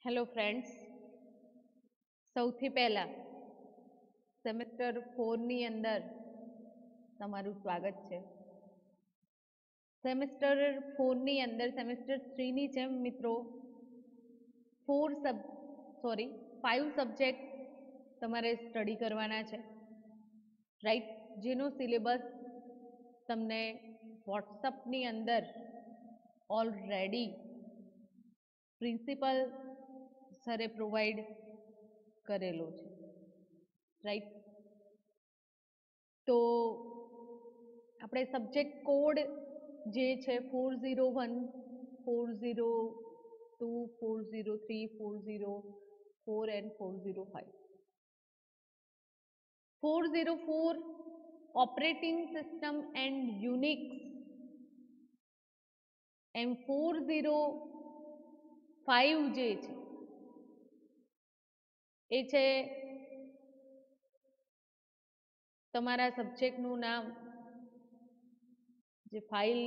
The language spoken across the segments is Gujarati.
હેલો ફ્રેન્ડ્સ, સૌથી પહેલા સેમેસ્ટર 4 ની અંદર તમારું સ્વાગત છે. સેમેસ્ટર 4 ની અંદર સેમેસ્ટર 3 ની જેમ મિત્રો 5 સબ્જેક્ટ તમારે સ્ટડી કરવાના છે, રાઈટ? જેનો સિલેબસ તમને વોટ્સઅપની અંદર ઓલરેડી પ્રિન્સિપલ સરે પ્રોવાઈડ કરેલો છે, રાઈટ? તો આપણે સબ્જેક્ટ કોડ જે છે 401, 402, 403, 404 and 405. 404 operating system and Unix and 405 જે છે એ છે તમારા સબ્જેક્ટનું નામ. જે ફાઇલ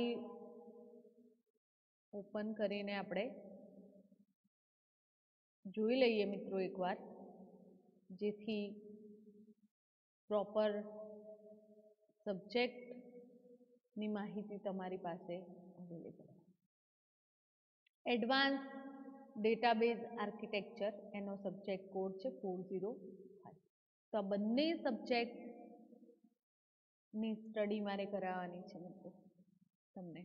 ઓપન કરીને આપણે જોઈ લઈએ મિત્રો એકવાર, જેથી પ્રોપર સબ્જેક્ટની માહિતી તમારી પાસે અવેલેબલ. એડવાન્સ ડેટાબેઝ આર્કિટેક્ચર એનો સબ્જેક્ટ કોડ છે 405. તો આ બંને સબ્જેક્ટની સ્ટડી મારે કરાવવાની છે મિત્રો તમને,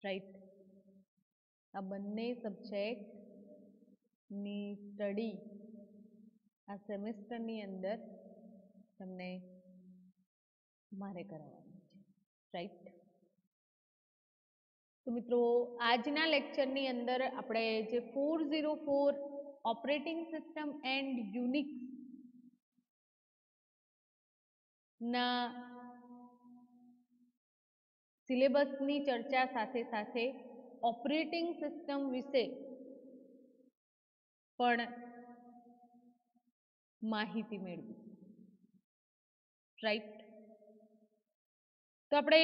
રાઈટ? આ બંને સબ્જેક્ટની સ્ટડી આ સેમેસ્ટરની અંદર તમને મારે કરાવવાની છે, રાઈટ? તો મિત્રો આજના લેક્ચરની અંદર આપણે જે 404 ઓપરેટિંગ સિસ્ટમ એન્ડ યુનિક્સ ના સિલેબસની ચર્ચા સાથે સાથે ઓપરેટિંગ સિસ્ટમ વિશે પણ માહિતી મેળવી, રાઈટ? તો આપણે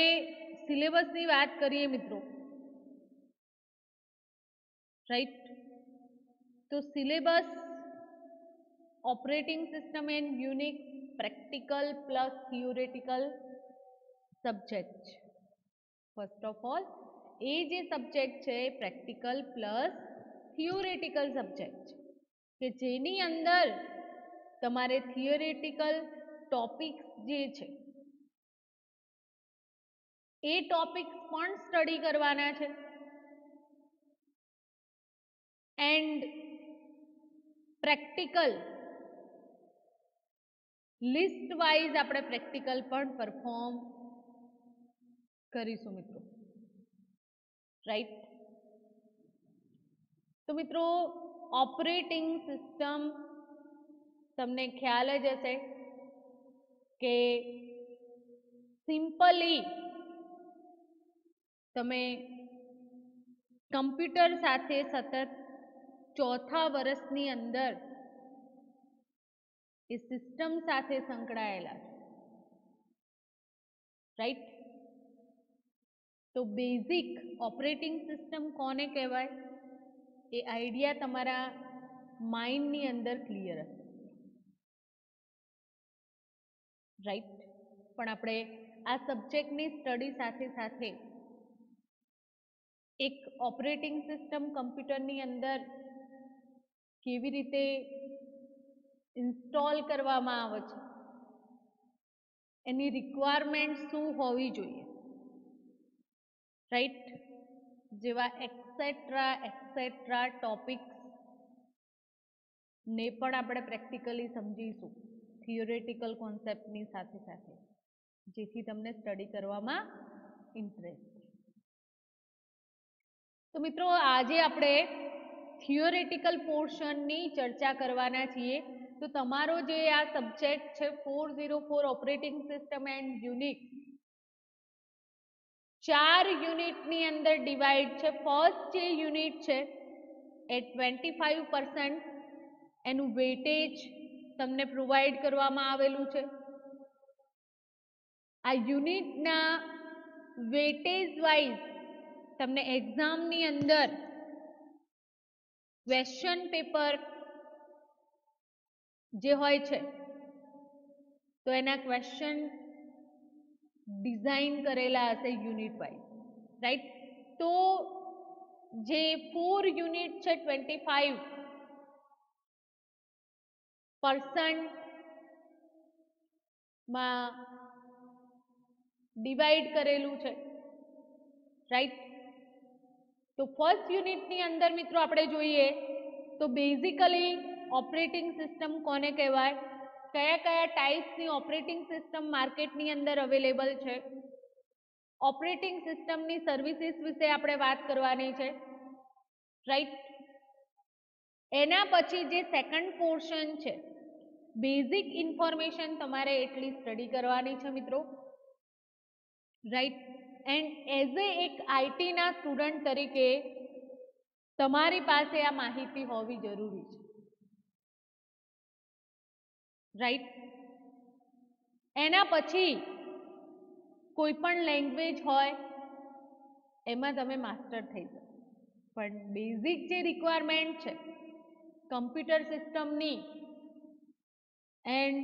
સિલેબસની વાત કરીએ મિત્રો, રાઈટ? તો syllabus operating system and Unix practical plus theoretical subject છે. ફર્સ્ટ ઓફ ઓલ એ જે સબ્જેક્ટ છે પ્રેક્ટિકલ પ્લસ થિયોરેટિકલ સબ્જેક્ટ છે, કે જેની અંદર તમારે થિયોરેટિકલ ટોપિક્સ જે છે એ ટોપિક્સ પણ સ્ટડી કરવાના છે એન્ડ પ્રેક્ટિકલ લિસ્ટ વાઇઝ આપણે પ્રેક્ટિકલ પણ પરફોર્મ કરીશું મિત્રો, રાઈટ? તો મિત્રો ઓપરેટિંગ સિસ્ટમ તમને ખ્યાલ જ હશે કે સિમ્પલી તમે કમ્પ્યુટર સાથે સતત ચોથા વર્ષની અંદર એ સિસ્ટમ સાથે સંકળાયેલા છે, રાઈટ? તો બેઝિક ઓપરેટિંગ સિસ્ટમ કોને કહેવાય એ આઈડિયા તમારા માઇન્ડની અંદર ક્લિયર હશે, રાઈટ? પણ આપણે આ સબ્જેક્ટની સ્ટડી સાથે સાથે એક ઓપરેટિંગ સિસ્ટમ કમ્પ્યુટરની અંદર કેવી રીતે ઇન્સ્ટોલ કરવામાં આવે છે, એની રિક્વાયરમેન્ટ શું હોવી જોઈએ, રાઈટ? જેવા એક્સેટ્રા ટોપિક્સ ને પણ આપણે પ્રેક્ટિકલી સમજીશું થિયોરેટિકલ કોન્સેપ્ટની સાથે સાથે, જેથી તમને સ્ટડી કરવામાં ઇન્ટરેસ્ટ. તો મિત્રો આજે આપણે થિયોરેટિકલ પોર્શનની ચર્ચા કરવાના છીએ. તો તમારો જે આ સબ્જેક્ટ છે 404 ઓપરેટિંગ સિસ્ટમ એન્ડ યુનિક્સ 4 યુનિટની અંદર ડિવાઈડ છે. ફર્સ્ટ જે યુનિટ છે એ 25% એનું વેટેજ તમને પ્રોવાઈડ કરવામાં આવેલું છે. આ યુનિટના વેટેજ વાઇઝ તમને એક્ઝામની અંદર ક્વેશ્ચન પેપર જે હોય છે તો એના ક્વેશ્ચન ડિઝાઇન કરેલા હશે યુનિટ વાઇઝ, રાઈટ. તો જે 4 યુનિટ છે 25% માં ડિવાઈડ કરેલું છે, રાઈટ. તો ફર્સ્ટ યુનિટની અંદર મિત્રો આપણે જોઈએ તો બેઝિકલી ઓપરેટિંગ સિસ્ટમ કોને કહેવાય, કયા કયા ટાઈપ્સની ઓપરેટિંગ સિસ્ટમ માર્કેટની અંદર અવેલેબલ છે, ઓપરેટિંગ સિસ્ટમની સર્વિસીસ વિશે આપણે વાત કરવાની છે, રાઈટ. એના પછી જે સેકન્ડ પોર્શન છે બેઝિક ઇન્ફોર્મેશન તમારે એટલી સ્ટડી કરવાની છે મિત્રો, રાઈટ. એન્ડ એઝ એક આઈટીના સ્ટુડન્ટ તરીકે તમારી પાસે આ માહિતી હોવી જરૂરી છે, રાઈટ. એના પછી કોઈ પણ લેંગ્વેજ હોય એમાં તમે માસ્ટર થઈ શકો, પણ બેઝિક જે રિક્વાયરમેન્ટ છે કમ્પ્યુટર સિસ્ટમની એન્ડ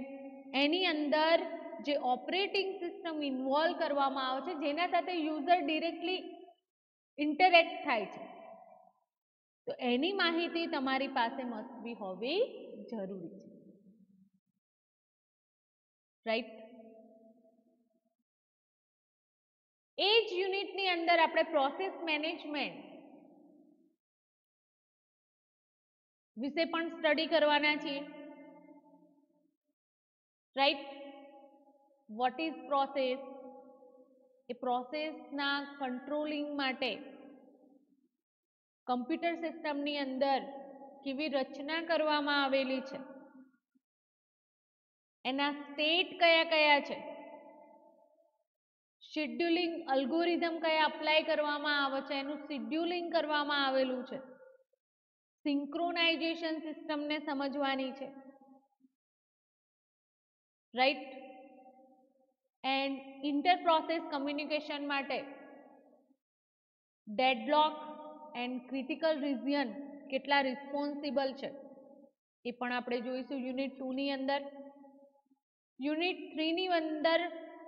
એની અંદર જે ઓપરેટિંગ સિસ્ટમ ઇન્વોલ્વ કરવામાં આવે છે જેના સાથે યુઝર ડિરેક્ટલી ઇન્ટરેક્ટ થાય છે, તો એની માહિતી તમારી પાસે મસ્ટ બી હોવી જરૂરી છે, રાઈટ. એ જ યુનિટની અંદર આપણે પ્રોસેસ મેનેજમેન્ટ વિશે પણ સ્ટડી કરવાના છીએ, રાઈટ. વોટ ઇઝ પ્રોસેસ, એ પ્રોસેસના કંટ્રોલિંગ માટે કમ્પ્યુટર સિસ્ટમની અંદર કેવી રચના કરવામાં આવેલી છે, એના સ્ટેટ કયા કયા છે, શેડ્યુલિંગ અલ્ગોરિધમ કયા અપ્લાય કરવામાં આવે છે, એનું શેડ્યુલિંગ કરવામાં આવેલું છે, સિંક્રોનાઇઝેશન સિસ્ટમને સમજવાની છે, right. And inter process communication માટે ડેડલોક એન્ડ ક્રિટિકલ રિજિયન કેટલા રિસ્પોન્સિબલ છે એ પણ આપણે જોઈશું યુનિટ 2 ની અંદર. યુનિટ 3 ની અંદર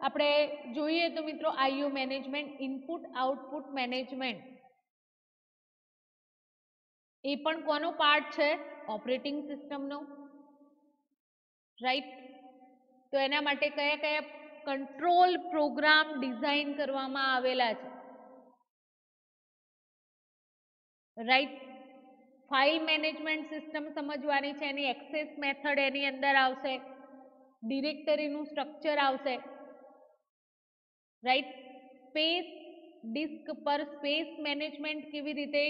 આપણે જોઈએ તો મિત્રો IO management, input output management, એ પણ કોનો પાર્ટ છે, ઓપરેટિંગ સિસ્ટમનો, રાઈટ. તો એના માટે કયા કયા કંટ્રોલ પ્રોગ્રામ ડિઝાઇન કરવામાં આવેલા છે, રાઈટ. ફાઇલ મેનેજમેન્ટ સિસ્ટમ સમજવાની છે, એની એક્સેસ મેથડ એની અંદર આવશે, ડિરેક્ટરીનું સ્ટ્રક્ચર આવશે, રાઈટ. સ્પેસ ડિસ્ક પર સ્પેસ મેનેજમેન્ટ કેવી રીતે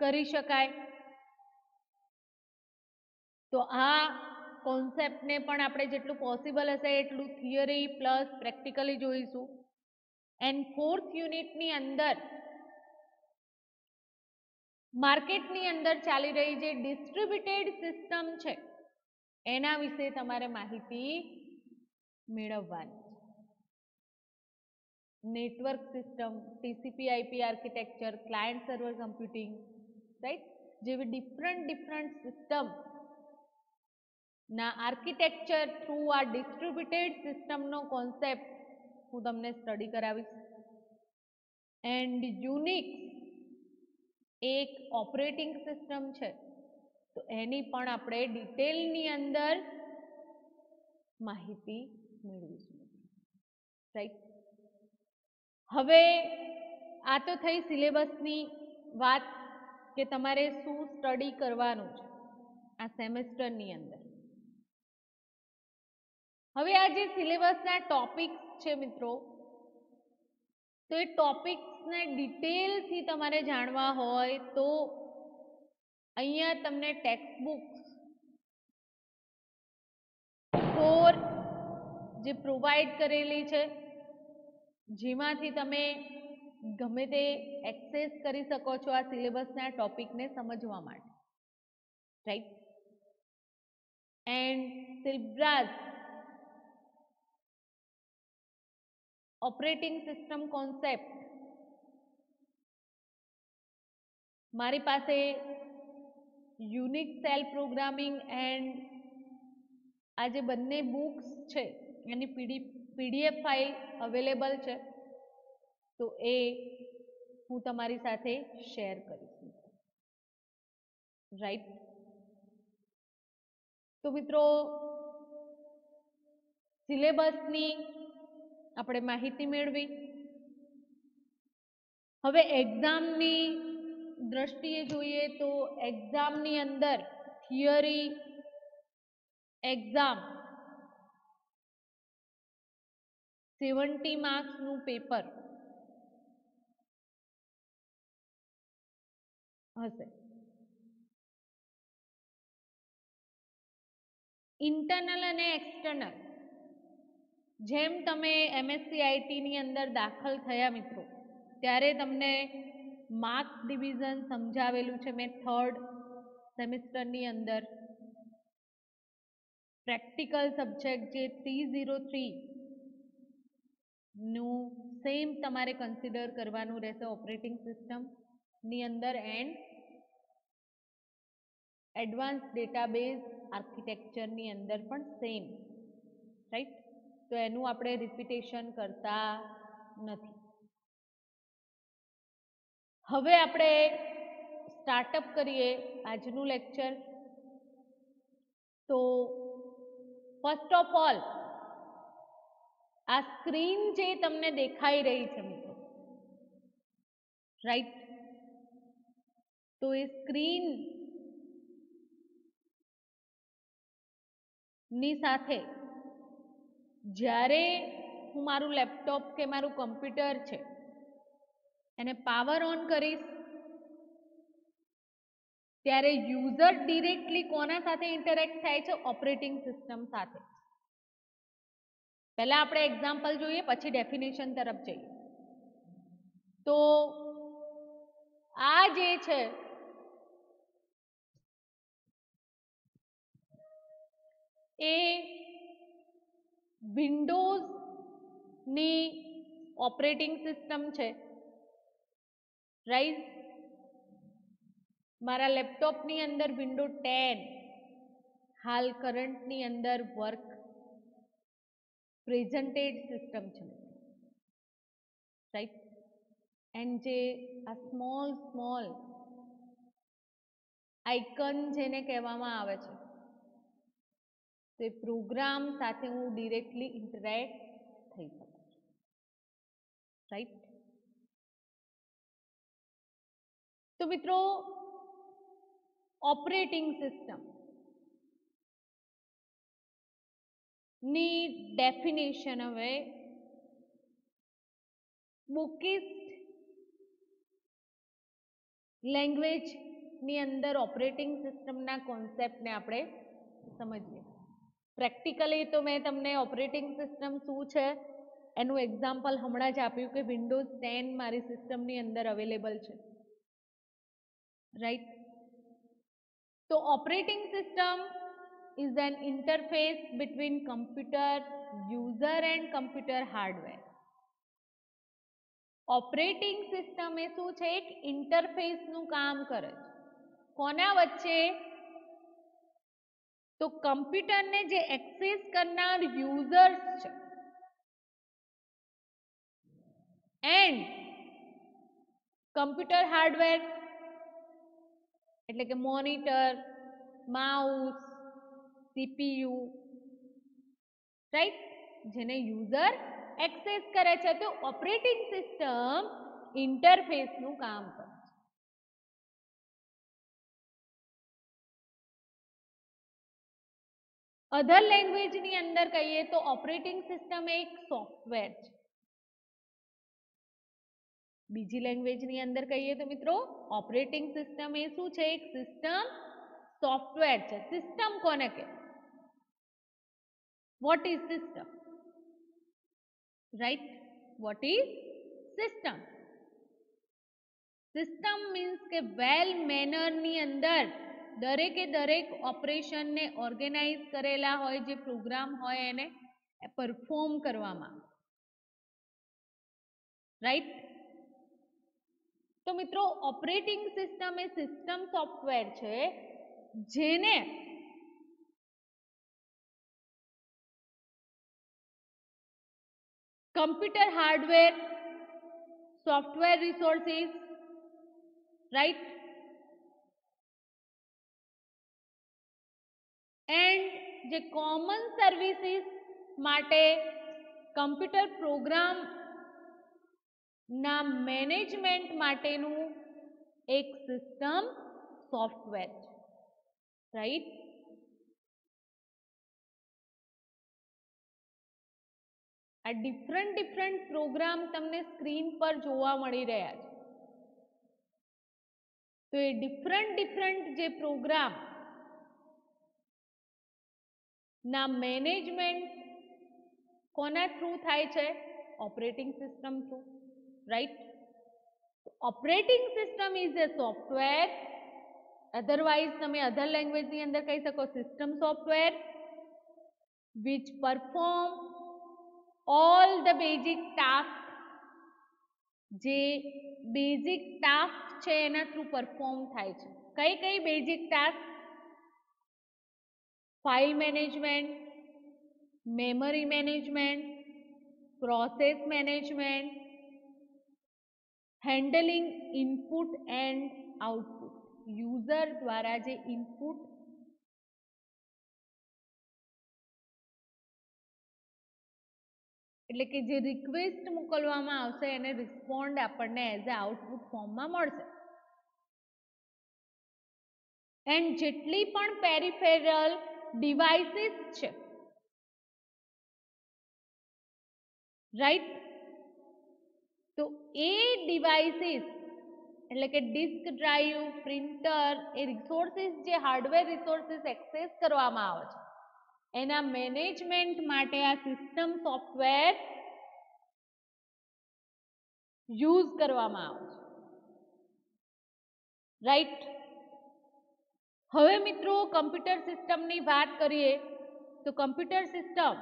કરી શકાય, તો આ કોન્સેપ્ટને પણ આપણે જેટલું પોસિબલ હશે એટલું થિયરી પ્લસ પ્રેક્ટિકલી જોઈશું. એન્ડ ફોર્થ યુનિટની અંદર માર્કેટની અંદર ચાલી રહી જે ડિસ્ટ્રીબ્યુટેડ સિસ્ટમ છે એના વિશે તમારે માહિતી મેળવવાની, network system, TCP IP architecture, client server computing, right, જેવી ડિફરન્ટ સિસ્ટમ ના આર્કિટેક્ચર થ્રુ આ ડિસ્ટ્રીબ્યુટેડ સિસ્ટમનો કોન્સેપ્ટ હું તમને સ્ટડી કરાવીશ. એન્ડ યુનિક્સ એક ઓપરેટિંગ સિસ્ટમ છે તો એની પણ આપણે ડિટેલની અંદર માહિતી મેળવીશું, રાઈટ. હવે આ તો થઈ સિલેબસની વાત કે તમારે શું સ્ટડી કરવાનું છે આ સેમેસ્ટરની અંદર. હવે આ જે સિલેબસના ટોપિક્સ છે મિત્રો, તો એ ટોપિક્સને ડિટેલથી તમારે જાણવા હોય તો અહીંયા તમને ટેક્સ્ટ બુક્સ 4 જે પ્રોવાઈડ કરેલી છે જેમાંથી તમે ગમે તે એક્સેસ કરી શકો છો આ સિલેબસના ટોપિકને સમજવા માટે, right. And syllabus operating system concept મારી પાસે યુનિક સેલ પ્રોગ્રામિંગ એન્ડ આ જે બંને બુક્સ છે એની પીડીએફ ફાઇલ અવેલેબલ છે, તો એ હું તમારી સાથે શેર કરીશ, રાઈટ. તો મિત્રો સિલેબસની આપણે માહિતી મેળવી. હવે એક્ઝામની દ્રષ્ટિએ જોઈએ તો એક્ઝામની અંદર થિયરી એક્ઝામ 70 માર્ક્સનું પેપર હશે. ઇન્ટરનલ અને એક્સટર્નલ, જેમ તમે એમએસસી આઈટીની અંદર દાખલ થયા મિત્રો, ત્યારે તમને માર્ક્સ ડિવિઝન સમજાવેલું છે મેં 3rd સેમિસ્ટરની અંદર. પ્રેક્ટિકલ સબ્જેક્ટ જે 303 નું સેમ તમારે કન્સિડર કરવાનું રહેશે ઓપરેટિંગ સિસ્ટમની અંદર એન્ડ એડવાન્સ ડેટાબેઝ આર્કિટેક્ચરની અંદર પણ સેમ, રાઈટ. તો એનું આપણે રિપીટેશન કરતા નથી. હવે આપણે સ્ટાર્ટઅપ કરીએ આજનું લેક્ચર. તો ફર્સ્ટ ઓફ ઓલ આ સ્ક્રીન જે તમને દેખાઈ રહી છે મિત્રો, રાઈટ, તો એ સ્ક્રીન ની સાથે જ્યારે હું મારું લેપટોપ કે મારું કમ્પ્યુટર છે એને પાવર ઓન કરીશ, ત્યારે યુઝર ડિરેક્ટલી કોના સાથે ઇન્ટરેક્ટ થાય છે? ઓપરેટિંગ સિસ્ટમ સાથે. પહેલા આપણે એક્ઝામ્પલ જોઈએ, પછી ડેફિનેશન તરફ જઈએ. તો આ જે છે એ વિન્ડોઝની ઓપરેટિંગ સિસ્ટમ છે, રાઈટ. મારા લેપટોપની અંદર વિન્ડો 10 હાલ કરંટની અંદર વર્ક પ્રેઝન્ટેડ સિસ્ટમ છે, રાઈટ. એન્ડ જે આ સ્મોલ આઇકન જેને કહેવામાં આવે છે, તે પ્રોગ્રામ સાથે હું ડિરેક્ટલી ઇન્ટરેક્ટ થઈ શકું છું, રાઈટ. તો મિત્રો ઓપરેટિંગ સિસ્ટમ ની ડેફિનેશન હવે બુકિસ્ટ લેંગ્વેજની અંદર ઓપરેટિંગ સિસ્ટમના કોન્સેપ્ટને આપણે સમજીએ. પ્રેક્ટિકલી તો મેં તમને ઓપરેટિંગ સિસ્ટમ શું છે એનું એક્ઝામ્પલ હમણાં જ આપ્યું કે વિન્ડોઝ 10 મારી સિસ્ટમની અંદર અવેલેબલ છે, રાઈટ. તો operating system is an interface between computer user and computer hardware. Operating system એ શું છે? એક ઇન્ટરફેસનું કામ કરે છે. કોના વચ્ચે? તો કમ્પ્યુટરને જે એક્સેસ કરનાર યુઝર્સ છે એન્ડ કમ્પ્યુટર હાર્ડવેર એટલે કે મોનિટર, માઉસ, સીપીયુ, રાઈટ, જેને યુઝર એક્સેસ કરે છે. તો ઓપરેટિંગ સિસ્ટમ ઇન્ટરફેસનું કામ કરે છે. અધર લેંગ્વેજની અંદર કહીએ તો ઓપરેટિંગ સિસ્ટમ એક સોફ્ટવેર છે. બીજી લેંગ્વેજની અંદર કહીએ તો મિત્રો ઓપરેટિંગ સિસ્ટમ એ શું છે? એક સિસ્ટમ સોફ્ટવેર છે. સિસ્ટમ કોને કહેવાય? What is system? Right, what is system? System means કે વેલ મેનરની અંદર દરેકે દરેક ઓપરેશનને ઓર્ગેનાઇઝ કરેલા હોય, જે પ્રોગ્રામ હોય એને પરફોર્મ કરવામાં, રાઈટ. તો મિત્રો ઓપરેટિંગ સિસ્ટમ એ સિસ્ટમ સોફ્ટવેર છે જેને computer hardware, software resources, right, and જે કોમન સર્વિસીસ માટે કમ્પ્યુટર પ્રોગ્રામ ના મેનેજમેન્ટ માટેનું એક સિસ્ટમ સોફ્ટવેર, રાઈટ. આ ડિફરન્ટ પ્રોગ્રામ તમને સ્ક્રીન પર જોવા મળી રહ્યા છે. તો એ ડિફરન્ટ જે પ્રોગ્રામ ના મેનેજમેન્ટ કોના થ્રુ થાય છે? Operating system through, right. Operating system is A software, otherwise તમે અધર લેંગ્વેજ ની અંદર કહી શકો system software, which perform all the basic tasks, જે બેઝિક ટાસ્ક છે એના થ્રુ પરફોર્મ થાય છે. કઈ basic task? File management, memory management, process management, handling input and output. User દ્વારા જે ઇનપુટ એટલે કે જે રિક્વેસ્ટ મોકલવામાં આવશે એને રિસ્પોન્ડ આપણને એઝ એ આઉટપુટ ફોર્મમાં મળશે. એન્ડ જેટલી પણ પેરિફેરલ ડિવાઇસીસ છે, રાઈટ, તો એ ડિવાઇસીસ એટલે કે ડિસ્ક ડ્રાઈવ, પ્રિન્ટર, એ રિસોર્સિસ જે હાર્ડવેર રિસોર્સિસ એક્સેસ કરવામાં આવે છે એના મેનેજમેન્ટ માટે આ સિસ્ટમ સોફ્ટવેર યુઝ કરવામાં આવે છે, રાઈટ. હવે મિત્રો કમ્પ્યુટર સિસ્ટમની વાત કરીએ તો computer system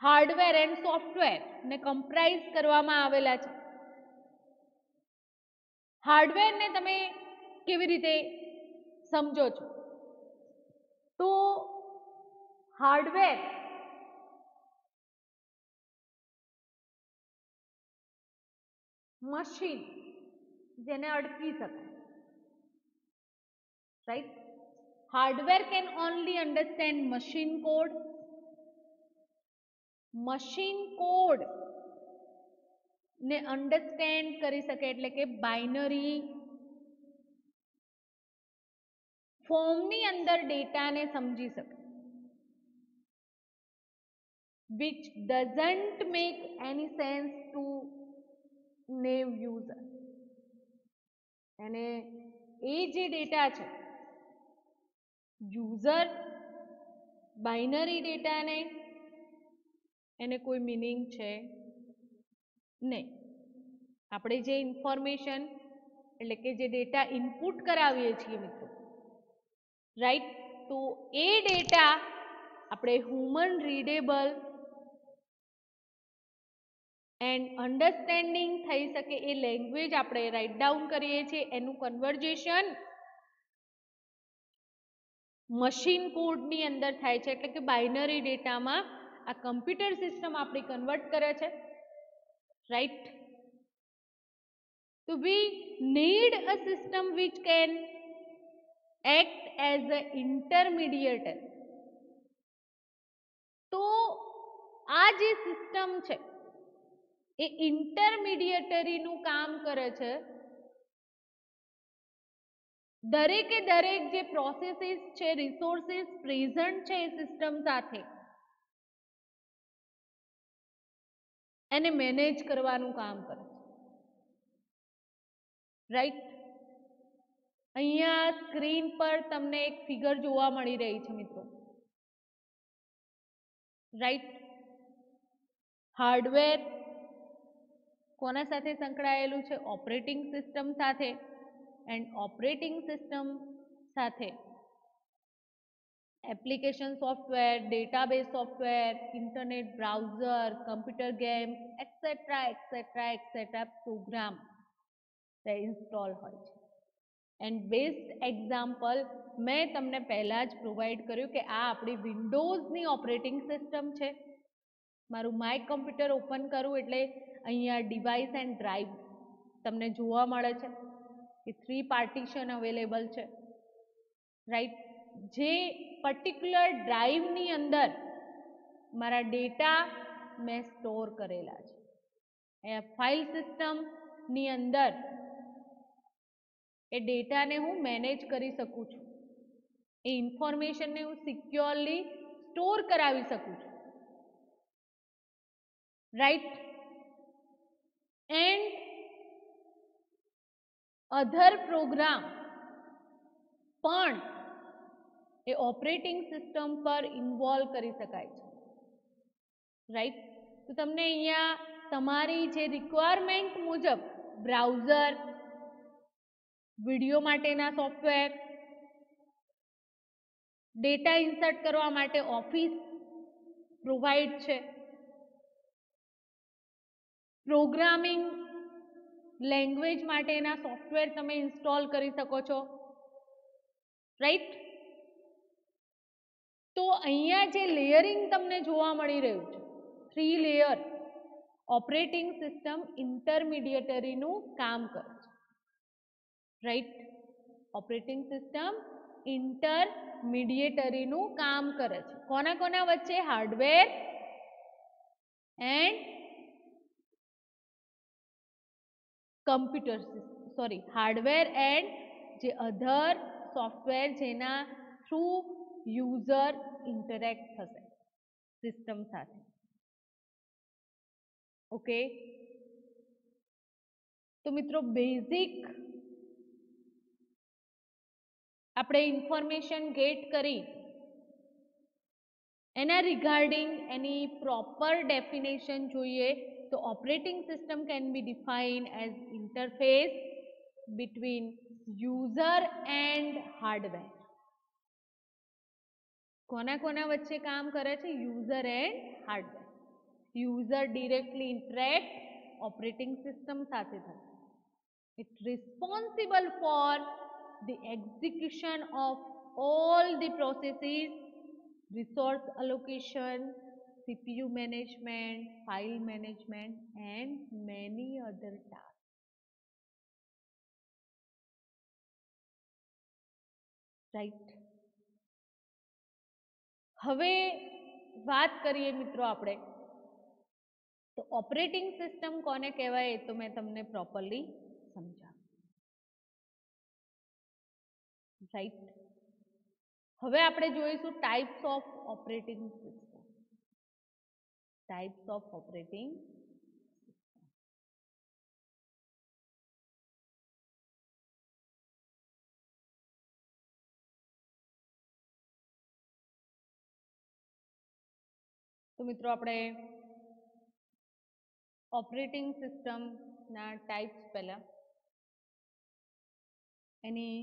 hardware and software ને કમ્પ્રાઇઝ કરવામાં આવેલા છે. હાર્ડવેર ને તમે કેવી રીતે સમજો છો? તો હાર્ડવેર મશીન જેને અડકી શકાય, right. Hardware can only understand machine code. Machine code ને અન્ડરસ્ટેન્ડ કરી શકે એટલે કે બાઇનરી ફોર્મની અંદર ડેટાને સમજી શકે, which doesn't make any sense to name user. અને એ જે ડેટા છે યુઝર બાઇનરી ડેટાને એને કોઈ મિનિંગ છે નહીં. આપણે જે ઇન્ફોર્મેશન એટલે કે જે ડેટા ઇનપુટ કરાવીએ છીએ મિત્રો, રાઈટ, તો એ ડેટા આપણે હ્યુમન રીડેબલ એન્ડ અન્ડરસ્ટેન્ડિંગ થઈ શકે એ લેંગ્વેજ આપણે રાઇટ ડાઉન કરીએ છીએ, એનું કન્વર્ઝેશન મશીન કોડની અંદર થાય છે એટલે કે બાઇનરી ડેટામાં આ કમ્પ્યુટર સિસ્ટમ આપણી કન્વર્ટ કરે છે, રાઈટ. તો we need a system which can act as a intermediator. તો આ જે સિસ્ટમ છે એ ઇન્ટરમીડિયેટરીનું કામ કરે છે. દરેકે દરેક જે પ્રોસેસીસ છે, રિસોર્સિસ પ્રેઝન્ટ છે એ સિસ્ટમ સાથે એને મેનેજ કરવાનું કામ કરે છે, રાઈટ. અહીંયા સ્ક્રીન પર તમને એક ફિગર જોવા મળી રહી છે મિત્રો, રાઈટ. હાર્ડવેર કોના સાથે સંકળાયેલું છે? ઓપરેટિંગ સિસ્ટમ સાથે. એન્ડ ઓપરેટિંગ સિસ્ટમ સાથે application software, database software, internet browser, computer game etcetera program install હોય છે, એન્ડ બેસ્ટ એક્ઝામ્પલ મેં તમને પહેલાં જ પ્રોવાઈડ કર્યું કે આ આપણી વિન્ડોઝની ઓપરેટિંગ સિસ્ટમ છે. મારું માય કમ્પ્યુટર ઓપન કરું એટલે અહીંયા ડિવાઇસ એન્ડ ડ્રાઈવ તમને જોવા મળે છે કે 3 પાર્ટીશન અવેલેબલ છે, રાઈટ. જે પર્ટિક્યુલર ડ્રાઈવની અંદર મારા ડેટા મેં સ્ટોર કરેલા છે. અહીંયા ફાઇલ સિસ્ટમની અંદર એ ડેટાને હું મેનેજ કરી શકું છું, એ ઇન્ફોર્મેશનને હું સિક્યોરલી સ્ટોર કરાવી શકું છું, રાઈટ. એન્ડ અધર પ્રોગ્રામ પણ એ ઓપરેટિંગ સિસ્ટમ પર ઇન્વોલ્વ કરી શકાય છે, રાઈટ. તો તમને અહીંયા તમારી જે રિક્વાયરમેન્ટ મુજબ બ્રાઉઝર, વિડીયો માટેના સોફ્ટવેર, ડેટા ઇન્સર્ટ કરવા માટે ઓફિસ પ્રોવાઈડ છે, પ્રોગ્રામિંગ લેંગ્વેજ માટેના સોફ્ટવેર તમે ઇન્સ્ટોલ કરી શકો છો, રાઈટ. તો અહીંયા જે લેયરિંગ તમને જોવા મળી રહ્યું છે, 3 લેયર ઓપરેટિંગ સિસ્ટમ ઇન્ટરમીડિયેટરીનું કામ કરે છે, રાઈટ. ઓપરેટિંગ સિસ્ટમ ઇન્ટરમીડિયેટરીનું કામ કરે છે. કોના કોના વચ્ચે? Hardware and computer sorry hardware and જે અધર સોફ્ટવેર જેના થ્રુ યુઝર ઇન્ટરેક્ટ થશે સિસ્ટમ સાથે. ઓકે, તો મિત્રો બેઝિક આપણે ઇન્ફોર્મેશન ગેટ કરી એના રિગાર્ડિંગ એની પ્રોપર ડેફિનેશન જોઈએ તો operating system can be defined as interface between user and hardware. કોના કોના વચ્ચે કામ કરે છે? User and hardware. User directly interact operating system સાથે થશે. It responsible four the execution of all the processes, resource allocation, CPU management, file management and many other tasks. Right. હવે વાત કરીએ મિત્રો આપણે તો ઓપરેટિંગ સિસ્ટમ કોને કહેવાય એ તો મેં તમને પ્રોપરલી સમજાવ્યું, રાઈટ. હવે આપણે જોઈશું types of operating system. Types of operating system. તો મિત્રો આપણે ઓપરેટિંગ સિસ્ટમના ટાઈપ્સ પહેલા એની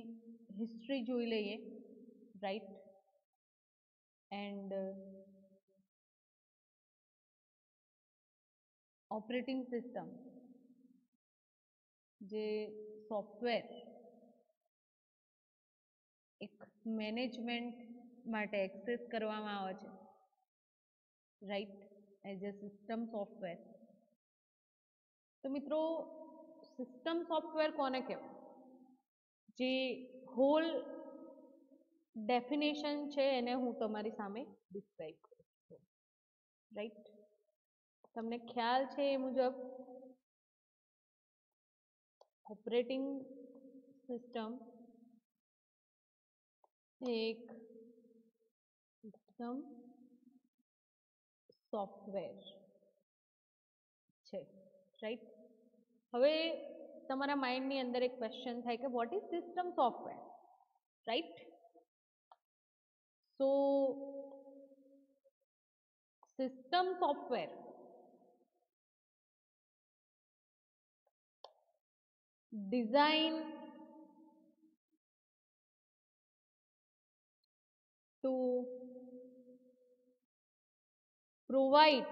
હિસ્ટ્રી જોઈ લઈએ, રાઈટ. એન્ડ ઓપરેટિંગ સિસ્ટમ જે સોફ્ટવેર એક મેનેજમેન્ટ માટે એક્સેસ કરવામાં આવે છે, right, as a system software. તો મિત્રો સિસ્ટમ સોફ્ટવેર કોને કહેવાય? જે હોલ ડેફિનેશન છે એને હું તમારી સામે ડિસ્ક્રાઇબ કરું છું, રાઈટ. તમને ખ્યાલ છે એ મુજબ ઓપરેટિંગ સિસ્ટમ એક સિસ્ટમ સોફ્ટવેર છે, રાઈટ. હવે તમારા માઇન્ડની અંદર એક ક્વેશ્ચન થાય કે what is system software, right. So system software design to provide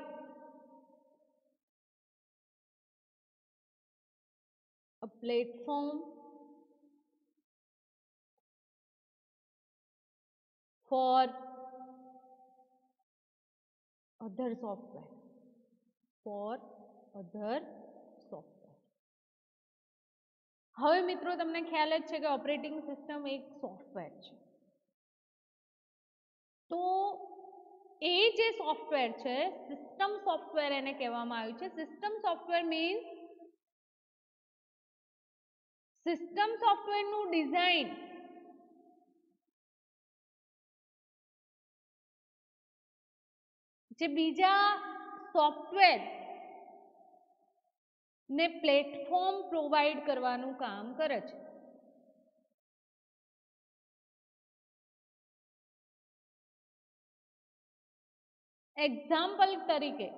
a platform for other software, for other software. હવે મિત્રો તમને ખ્યાલ જ છે કે ઓપરેટિંગ સિસ્ટમ એક સોફ્ટવેર છે, તો એ જે સોફ્ટવેર છે સિસ્ટમ સોફ્ટવેર એને કહેવામાં આવ્યું છે. સિસ્ટમ સોફ્ટવેર મીન્સ સિસ્ટમ સોફ્ટવેરનું ડિઝાઇન જે બીજા સોફ્ટવેર ને પ્લેટફોર્મ પ્રોવાઈડ કરવાનું કામ કરે છે. એક્ઝામ્પલ તરીકે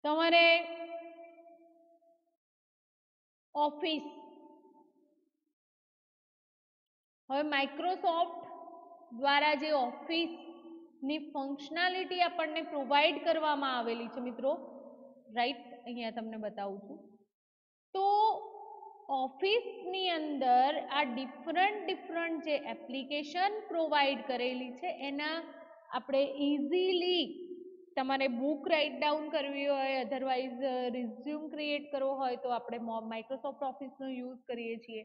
તમારે ઓફિસ, હવે માઇક્રોસોફ્ટ દ્વારા જે ઓફિસની ફંક્શનાલિટી આપણને પ્રોવાઈડ કરવામાં આવેલી છે મિત્રો, રાઈટ, અહીંયા તમને બતાવું છું. તો ઓફિસની અંદર આ ડિફરન્ટ જે એપ્લિકેશન પ્રોવાઈડ કરેલી છે એના આપણે ઇઝીલી તમારે બુક રાઇટ ડાઉન કરવી હોય, અધરવાઇઝ રિઝ્યુમ ક્રિએટ કરવો હોય તો આપણે માઇક્રોસોફ્ટ ઓફિસનો યુઝ કરીએ છીએ.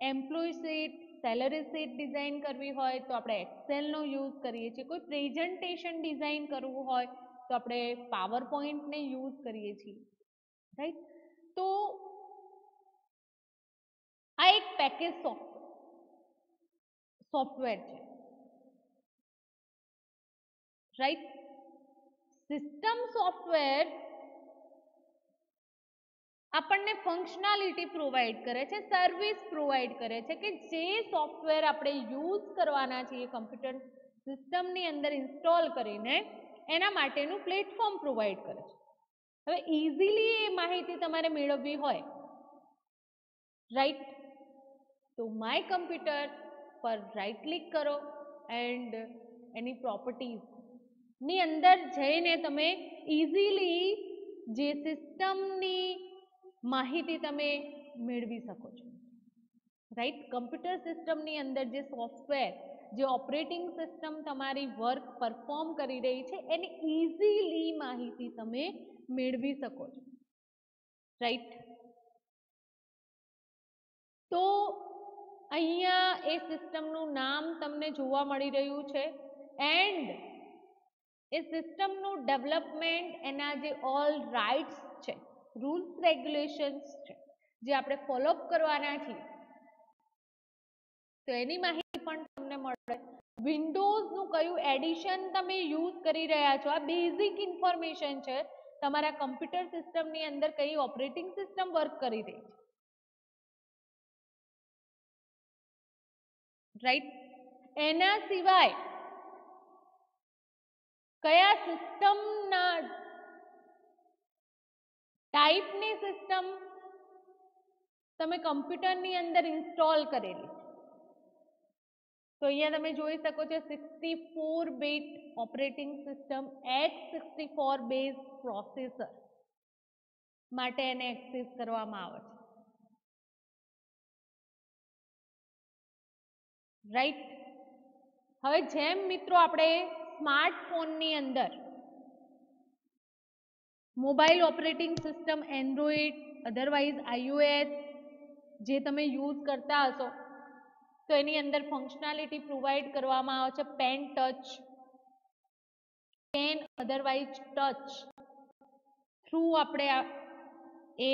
Employ sheet, salary sheet design કરવી હોય તો આપણે એક્સેલનો યુઝ કરીએ છીએ. કોઈ પ્રેઝન્ટેશન ડિઝાઇન કરવું હોય તો આપણે પાવર પોઈન્ટને યુઝ કરીએ છીએ, રાઈટ. તો આ એક પેકેજ સોફ્ટવેર છે, રાઈટ. સિસ્ટમ સોફ્ટવેર આપણને ફંક્શનાલિટી પ્રોવાઈડ કરે છે, સર્વિસ પ્રોવાઈડ કરે છે કે જે સોફ્ટવેર આપણે યુઝ કરવાના છીએ કમ્પ્યુટર સિસ્ટમની અંદર ઇન્સ્ટોલ કરીને એના માટેનું પ્લેટફોર્મ પ્રોવાઈડ કરે છે. હવે ઇઝીલી એ માહિતી તમારે મેળવવી હોય, રાઈટ, તો માય કમ્પ્યુટર પર રાઈટ ક્લિક કરો એન્ડ એની પ્રોપર્ટીઝની અંદર જઈને તમે ઇઝીલી જે સિસ્ટમની માહિતી તમે મેળવી શકો છો, રાઈટ. કમ્પ્યુટર સિસ્ટમની અંદર જે સોફ્ટવેર, જે ઓપરેટિંગ સિસ્ટમ તમારી વર્ક પરફોર્મ કરી રહી છે એની ઇઝીલી માહિતી તમે મેળવી શકો છો, રાઈટ. તો અહીંયા એ સિસ્ટમનું નામ તમને જોવા મળી રહ્યું છે એન્ડ એ સિસ્ટમનું ડેવલપમેન્ટ, એના જે ઓલ રાઇટ્સ છે, રૂલ્સ રેગ્યુલેશન્સ છે જે આપણે ફોલોઅપ કરવાના છીએ તો એની માહિતી પણ તમને મળે. વિન્ડોઝનું કયું એડિશન તમે યુઝ કરી રહ્યા છો, આ બેઝિક ઇન્ફોર્મેશન છે. તમારા કમ્પ્યુટર સિસ્ટમની અંદર કઈ ઓપરેટિંગ સિસ્ટમ વર્ક કરી રહી છે, રાઈટ. એના સિવાય કયા સિસ્ટમના ટાઈપની સિસ્ટમ તમે કમ્પ્યુટરની અંદર ઇન્સ્ટોલ કરેલી, તો અહીંયા તમે જોઈ શકો છો 64 bit operating system x64 base processor માટે એને એક્સેસ કરવામાં આવે છે, રાઈટ. હવે જેમ મિત્રો આપણે સ્માર્ટફોનની અંદર mobile operating system Android, otherwise iOS જે તમે યુઝ કરતા હશો તો એની અંદર ફંક્શનાલિટી પ્રોવાઈડ કરવામાં આવે છે pen touch, pen otherwise touch through આપણે એ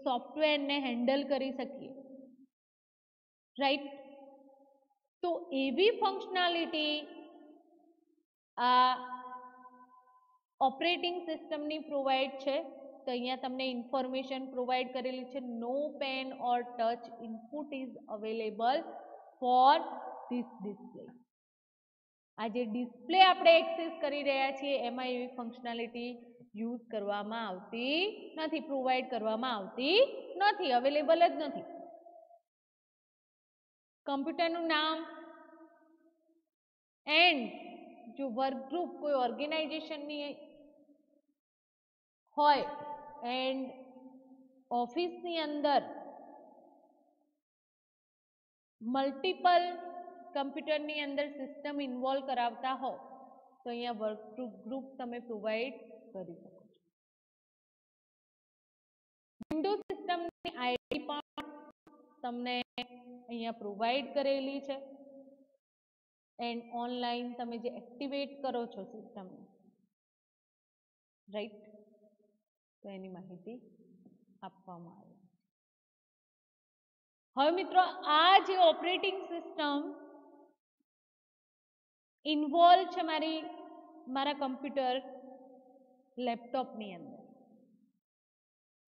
સોફ્ટવેરને હેન્ડલ કરી શકીએ, રાઈટ. તો એવી ફંક્શનાલિટી આ ઓપરેટિંગ સિસ્ટમની પ્રોવાઈડ છે. તો અહીંયા તમને ઇન્ફોર્મેશન પ્રોવાઈડ કરેલી છે, no pen or touch input is available for this display. આ જે ડિસ્પ્લે આપણે એક્સેસ કરી રહ્યા છીએ એમાં એવી ફંક્શનાલિટી યુઝ કરવામાં આવતી નથી, પ્રોવાઈડ કરવામાં આવતી નથી, અવેલેબલ જ નથી. કમ્પ્યુટરનું નામ એન્ડ જો વર્ક ગ્રુપ કોઈ ઓર્ગેનાઇઝેશનની હોય એન્ડ ઓફિસની અંદર મલ્ટિપલ કમ્પ્યુટરની અંદર સિસ્ટમ ઇન્વોલ્વ કરાવતા હો તો અહીંયા વર્ક ગ્રુપ તમે પ્રોવાઈડ કરી શકો છો. વિન્ડોઝ સિસ્ટમની આઈડી પણ તમને અહીંયા પ્રોવાઈડ કરેલી છે એન્ડ ઓનલાઈન તમે જે એક્ટિવેટ કરો છો સિસ્ટમને, રાઈટ, તો એની માહિતી આપવામાં આવે છે. હવે મિત્રો આ જે ઓપરેટિંગ સિસ્ટમ ઇન્વોલ્વ છે મારા કમ્પ્યુટર લેપટોપની અંદર,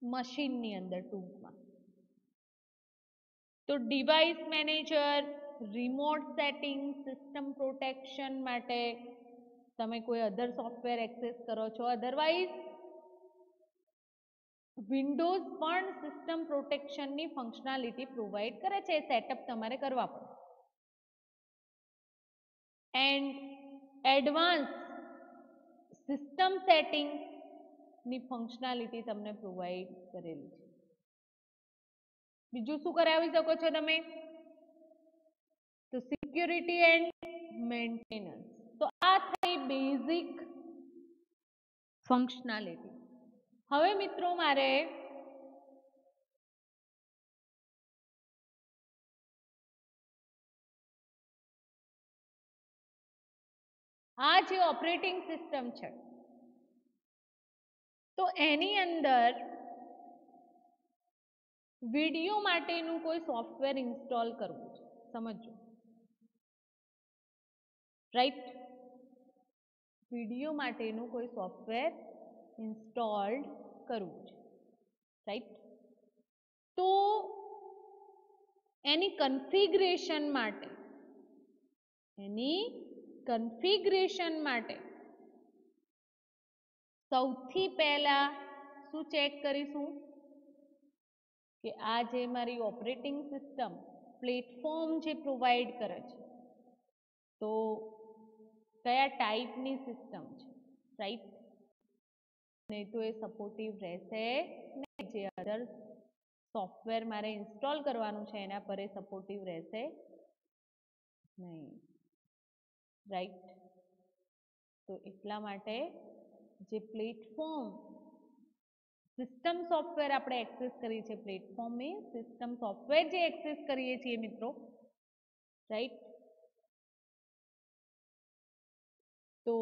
મશીનની અંદર ટૂંકમાં, તો device manager, remote setting, system protection માટે તમે કોઈ અધર સોફ્ટવેર એક્સેસ કરો છો. અધરવાઇઝ વિન્ડોઝ પણ સિસ્ટમ પ્રોટેક્શનની ફંક્શનાલિટી પ્રોવાઈડ કરે છે. એ સેટઅપ તમારે કરવા પડે. એન્ડ એડવાન્સ સિસ્ટમ સેટિંગની ફંક્શનાલિટી તમને પ્રોવાઈડ કરેલી છે. બીજું શું કરાવી શકો છો તમે? તો સિક્યુરિટી એન્ડ મેન્ટેનન્સ. તો આ થઈ બેઝિક ફંક્શનાલિટી. હવે મિત્રો મારે આ જે ઓપરેટિંગ સિસ્ટમ છે તો એની અંદર વિડીયો માટેનું કોઈ સોફ્ટવેર ઇન્સ્ટોલ કરવું છે. સમજો, રાઈટ, વિડીયો માટેનું કોઈ સોફ્ટવેર ઇન્સ્ટોલ્ડ કરવું છે, રાઈટ. તો એની કન્ફિગરેશન માટે સૌથી પહેલા શું ચેક કરીશું કે આ જે મારી ઓપરેટિંગ સિસ્ટમ પ્લેટફોર્મ જે પ્રોવાઈડ કરે છે તો કયા ટાઈપની સિસ્ટમ છે, રાઈટ. નહીં તો એ સપોર્ટિવ રહેશે નહીં. જે અધર સોફ્ટવેર મારે ઇન્સ્ટોલ કરવાનું છે એના પર એ સપોર્ટિવ રહેશે નહીં, રાઈટ. તો એટલા માટે જે પ્લેટફોર્મ સિસ્ટમ સોફ્ટવેર આપણે એક્સેસ કરીએ છીએ, પ્લેટફોર્મ મીન્સ સિસ્ટમ સોફ્ટવેર જે એક્સેસ કરીએ છીએ મિત્રો, રાઈટ, તો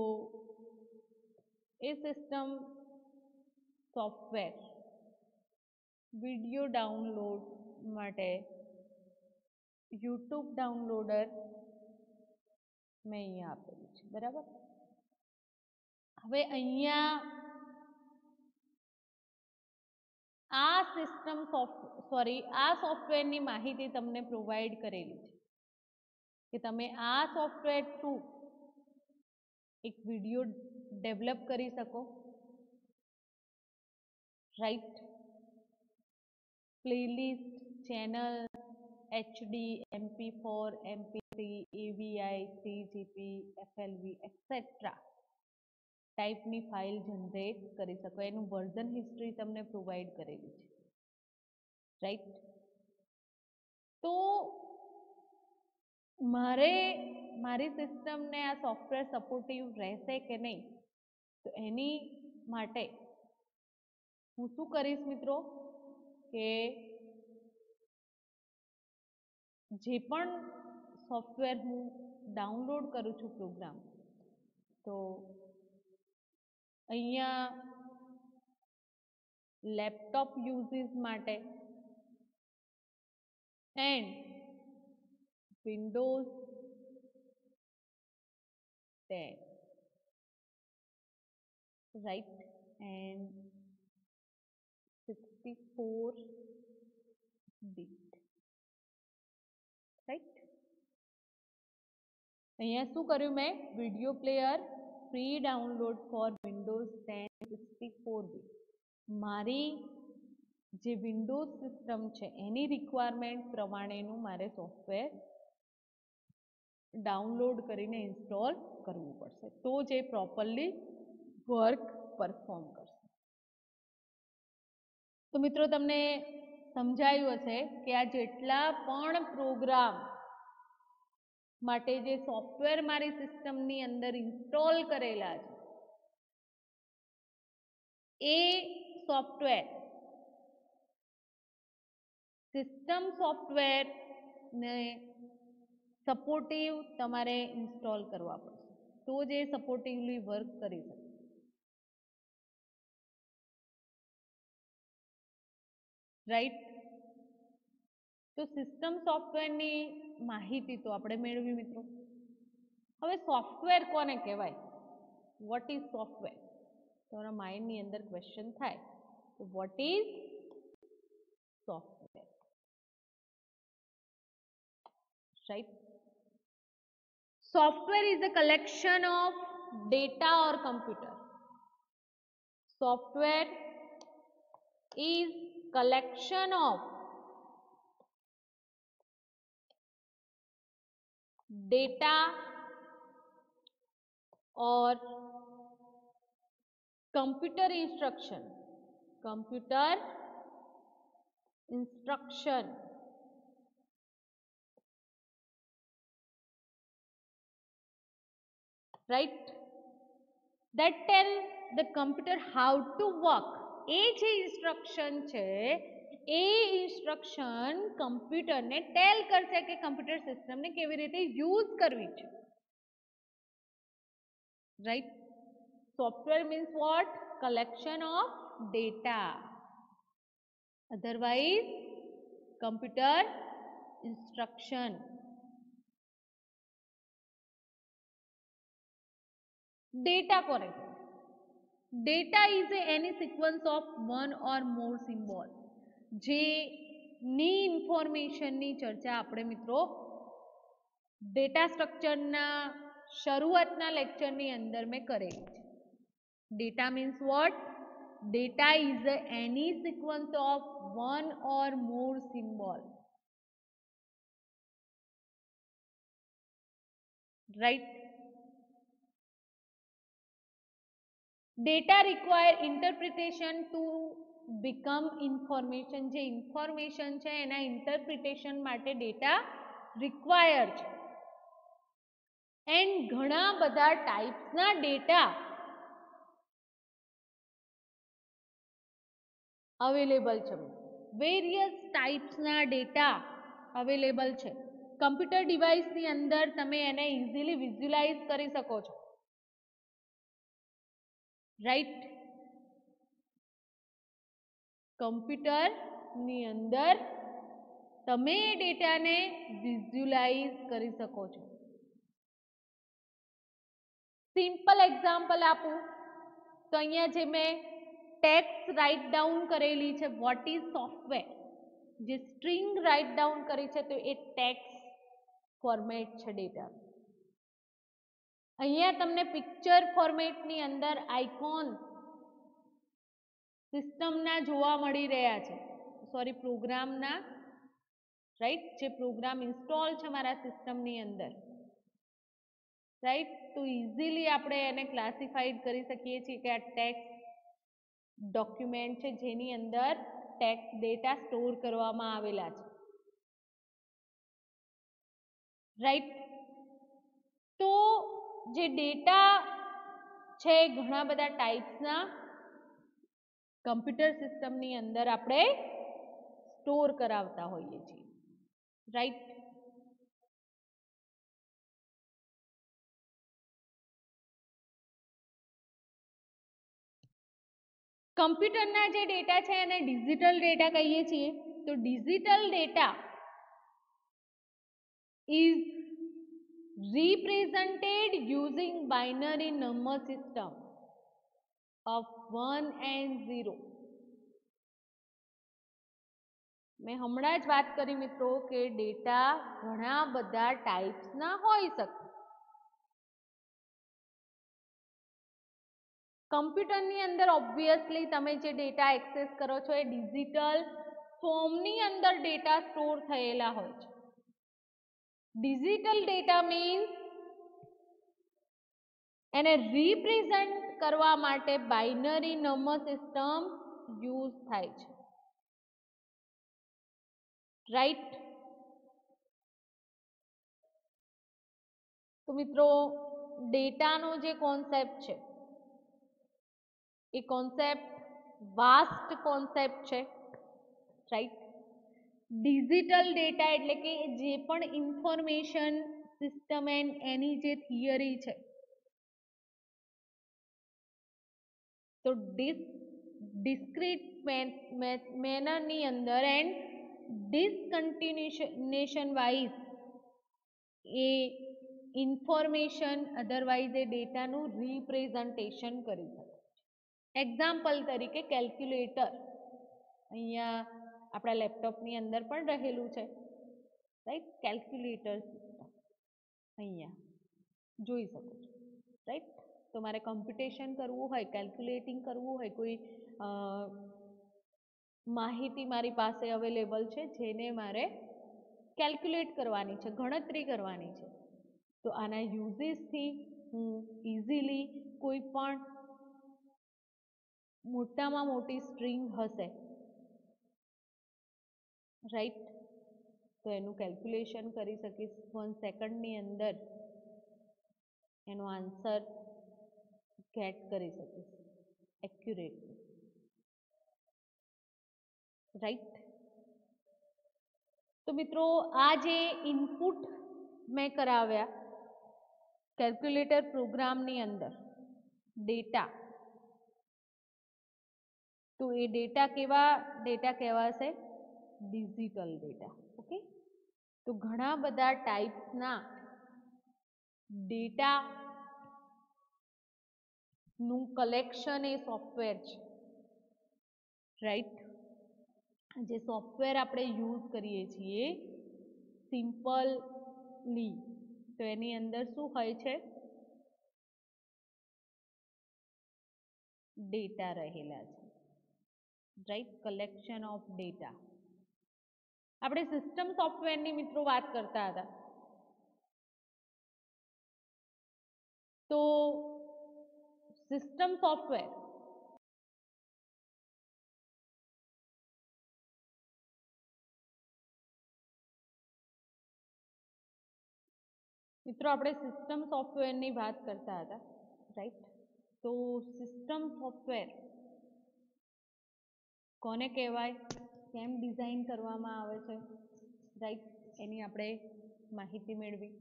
એ સિસ્ટમ સોફ્ટવેર વિડીયો ડાઉનલોડ માટે યુટ્યુબ ડાઉનલોડર મેં અહીંયા આપેલું છે, બરાબર. હવે અહીંયા આ સોફ્ટવેરની માહિતી તમને પ્રોવાઈડ કરેલી છે કે તમે આ સોફ્ટવેર થ્રુ એક વિડીયો ડેવલપ કરી શકો, right. Playlist, channel, HD, MP4, MP3, AVI, 3GP, FLV, et cetera ટાઈપની ફાઇલ જનરેટ કરી શકો. એનું વર્ઝન હિસ્ટ્રી તમને પ્રોવાઈડ કરેલી છે, રાઈટ. તો મારી સિસ્ટમને આ સોફ્ટવેર સપોર્ટિવ રહેશે કે નહીં, તો એની માટે હું શું કરીશ મિત્રો કે જે પણ સોફ્ટવેર હું ડાઉનલોડ કરું છું પ્રોગ્રામ, તો અહીંયા લેપટોપ યુઝિસ માટે and Windows 10, right, and 64-bit, right. અહીંયા શું કર્યું મેં? Video player free download for Windows 10 64-bit. મારી જે વિન્ડોઝ સિસ્ટમ છે એની રિક્વાયરમેન્ટ પ્રમાણેનું મારે સોફ્ટવેર ડાઉનલોડ કરીને ઇન્સ્ટોલ કરવું પડશે, તો જ એ પ્રોપરલી વર્ક પરફોર્મ કરશે. તો મિત્રો તમને સમજાયું હશે કે આ જેટલા પણ પ્રોગ્રામ માટે જે સોફ્ટવેર મારી સિસ્ટમની અંદર ઇન્સ્ટોલ કરેલા છે એ સોફ્ટવેર સિસ્ટમ સોફ્ટવેર ને સપોર્ટિવ તમારે ઇન્સ્ટોલ કરવા પડશે તો જ એ સપોર્ટિવલી વર્ક કરી શકે. રાઈટ. તો સિસ્ટમ સોફ્ટવેરની માહિતી તો આપણે મેળવી મિત્રો. હવે સોફ્ટવેર કોને કહેવાય? What is software? તમારા માઇન્ડની અંદર ક્વેશ્ચન થાય તો what is software? Right. Software is a collection of data or computer. Software is collection of data or computer instruction. Computer instruction. Right? That tell the computer how to work. એ જે ઇન્સ્ટ્રક્શન છે એ ઇન્સ્ટ્રક્શન કમ્પ્યુટરને ટેલ કરશે કે કમ્પ્યુટર સિસ્ટમને કેવી રીતે યુઝ કરવી છે. Right. Software means what? Collection of data. Otherwise computer instruction. Data કોને કહેવાય? Data is any sequence of one or more symbol. જેની ઇન્ફોર્મેશનની ચર્ચા આપણે મિત્રો ડેટા સ્ટ્રક્ચરના શરૂઆતના લેક્ચરની અંદર મેં કરેલી છે. Data means what? Data is any sequence of one or more symbol. Right. Data require interpretation to become information. જે ઇન્ફોર્મેશન છે એના ઇન્ટરપ્રિટેશન માટે ડેટા રિક્વાયર છે. એન્ડ ઘણા બધા ટાઈપ્સના ડેટા અવેલેબલ છે. વેરિયસ ટાઈપ્સના ડેટા અવેલેબલ છે. કમ્પ્યુટર ડિવાઇસની અંદર તમે એને ઇઝીલી વિઝ્યુલાઇઝ કરી શકો છો. રાઈટ. કમ્પ્યુટરની અંદર તમે એ ડેટાને વિઝ્યુલાઇઝ કરી શકો છો. સિમ્પલ એક્ઝામ્પલ આપું તો અહીંયા જે મેં ટેક્સ્ટ રાઇટ ડાઉન કરેલી છે વોટ ઇઝ સોફ્ટવેર, જે સ્ટ્રિંગ રાઇટ ડાઉન કરી છે તો એ ટેક્સ્ટ ફોર્મેટ છે ડેટા. અહીંયા તમને પિક્ચર ફોર્મેટની અંદર આઇકોન સિસ્ટમના જોવા મળી રહ્યા છે. સોરી, પ્રોગ્રામના. રાઈટ. જે પ્રોગ્રામ ઇન્સ્ટોલ છે મારા સિસ્ટમની અંદર. રાઈટ. તો ઇઝીલી આપણે એને ક્લાસિફાઈડ કરી શકીએ છીએ કે આ ટેક્સ્ટ ડોક્યુમેન્ટ છે જેની અંદર ટેક્સ્ટ ડેટા સ્ટોર કરવામાં આવેલા છે. રાઈટ. તો જે ડેટા છે ઘણા બધા ટાઈપ્સના કમ્પ્યુટર સિસ્ટમની અંદર આપણે સ્ટોર કરાવતા હોઈએ છીએ. રાઈટ. કમ્પ્યુટરના જે ડેટા છે એને ડિજિટલ ડેટા કહીએ છીએ. તો digital data is represented using binary number system of 1 and 0. મેં હમણાં જ વાત કરી મિત્રો કે ડેટા ઘણા બધા ટાઈપ્સના હોઈ શકે. કમ્પ્યુટરની અંદર ઓબ્વિયસલી તમે જે ડેટા એક્સેસ કરો છો એ ડિજિટલ ફોર્મની અંદર ડેટા સ્ટોર થયેલા હોય છે. ડિજિટલ ડેટા મીન્સ એને રિપ્રેઝન્ટ કરવા માટે બાઇનરી નંબર સિસ્ટમ યુઝ થાય છે. રાઈટ. તો મિત્રો ડેટાનો જે કોન્સેપ્ટ છે એ કોન્સેપ્ટ વાસ્ટ કોન્સેપ્ટ છે, રાઈટ. ડિજિટલ ડેટા એટલે કે જે પણ ઇન્ફોર્મેશન સિસ્ટમ એન્ડ એની જે થિયરી છે, તો ડિસ્ક્રીટ મેનરની અંદર એન્ડ ડિસકન્ટિન્યુએશન વાઇઝ એ ઇન્ફોર્મેશન અધરવાઇઝ એ ડેટાનું રિપ્રેઝન્ટેશન કરી શકે. એક્ઝામ્પલ તરીકે કેલ્ક્યુલેટર અહીંયા આપણા લેપટોપની અંદર પણ રહેલું છે, રાઈટ. કેલ્ક્યુલેટર અહીંયા જોઈ શકો છો, રાઈટ. તો મારે કમ્પ્યુટેશન કરવું હોય, કેલ્ક્યુલેટિંગ કરવું હોય, કોઈ માહિતી મારી પાસે અવેલેબલ છે જેને મારે કેલ્ક્યુલેટ કરવાની છે, ગણતરી કરવાની છે, તો આના યુઝીસથી હું ઇઝીલી કોઈ પણ મોટામાં મોટી સ્ટ્રિંગ હશે, રાઈટ, તો એનું કેલ્ક્યુલેશન કરી શકીશ 1 સેકન્ડની અંદર, એનો આન્સર ગેટ કરી શકીશ એક્યુરેટલી, રાઈટ. તો મિત્રો આ જે ઇનપુટ મેં કરાવ્યા કેલ્ક્યુલેટર પ્રોગ્રામની અંદર ડેટા, તો એ ડેટા કેવા ડેટા કહેવાશે? Digital data. ઓકે. તો ઘણા બધા ટાઈપ્સના ડેટા નું કલેક્શન એ સોફ્ટવેર છે, રાઈટ. જે સોફ્ટવેર આપણે યુઝ કરીએ છીએ સિમ્પલી, તો એની અંદર શું હોય છે? ડેટા રહેલા છે, રાઈટ. Collection of data. આપણે સિસ્ટમ સોફ્ટવેરની મિત્રો વાત કરતા હતા, તો સિસ્ટમ સોફ્ટવેર મિત્રો આપણે સિસ્ટમ સોફ્ટવેરની વાત કરતા હતા, રાઈટ. તો સિસ્ટમ સોફ્ટવેર કોને કહેવાય, કેમ ડિઝાઇન કરવામાં આવે છે, રાઈટ, એની આપણે માહિતી મેળવી,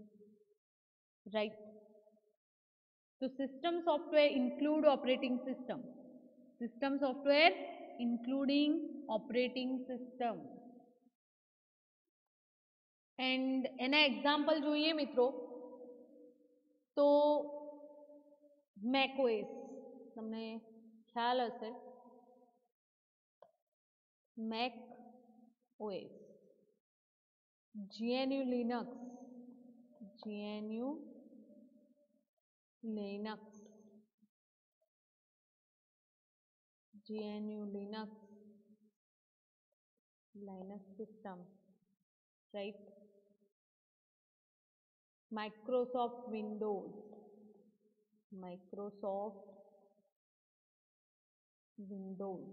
રાઈટ. તો system software include operating system, system software including operating system, and એના એક્ઝામ્પલ જોઈએ મિત્રો, તો મેકઓએસ તમને ખ્યાલ હશે, Mac OS, GNU Linux, GNU Linux, GNU Linux, Linux system, right. Microsoft Windows, Microsoft Windows,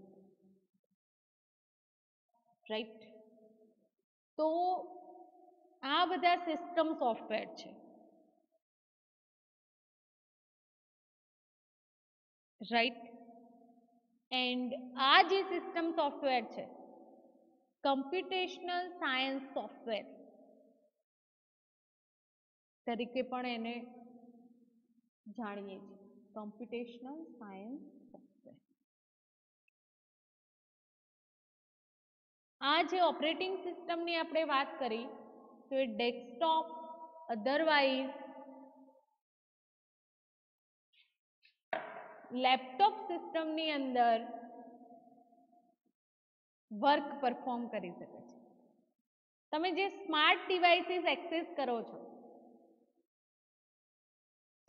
right. તો આ બધા સિસ્ટમ સોફ્ટવેર છે, રાઈટ. એન્ડ આ જે સિસ્ટમ સોફ્ટવેર છે કમ્પ્યુટેશનલ સાયન્સ સોફ્ટવેર તરીકે પણ એને જાણીએ છીએ, કમ્પ્યુટેશનલ સાયન્સ સોફ્ટવેર. આ જે ઓપરેટિંગ સિસ્ટમની આપણે વાત કરી, તો એ ડેસ્કટોપ અધરવાઇઝ લેપટોપ સિસ્ટમની અંદર વર્ક પરફોર્મ કરી શકે છે. તમે જે સ્માર્ટ ડિવાઇસીસ એક્સેસ કરો છો,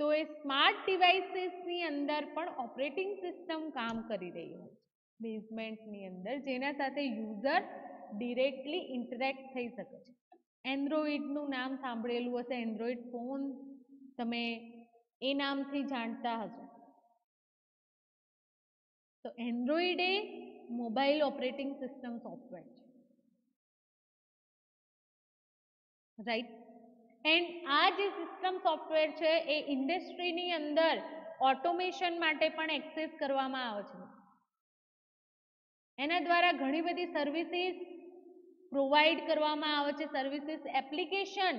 તો એ સ્માર્ટ ડિવાઇસીસની અંદર પણ ઓપરેટિંગ સિસ્ટમ કામ કરી રહી હોય છે બેઝમેન્ટની અંદર, જેના સાથે યુઝર ડિરેક્ટલી ઇન્ટરેક્ટ થઈ શકે છે. એન્ડ્રોઇડનું નામ સાંભળેલું હશે, એન્ડ્રોઇડ ફોન તમે એ નામથી જાણતા હશો. તો એન્ડ્રોઇડ એ મોબાઈલ ઓપરેટિંગ સિસ્ટમ સોફ્ટવેર છે, રાઈટ. એન્ડ આ જે સિસ્ટમ સોફ્ટવેર છે એ ઇન્ડસ્ટ્રીની અંદર ઓટોમેશન માટે પણ એક્સેસ કરવામાં આવે છે. એના દ્વારા ઘણી બધી સર્વિસીસ પ્રોવાઈડ કરવામાં આવે છે, સર્વિસીસ એપ્લિકેશન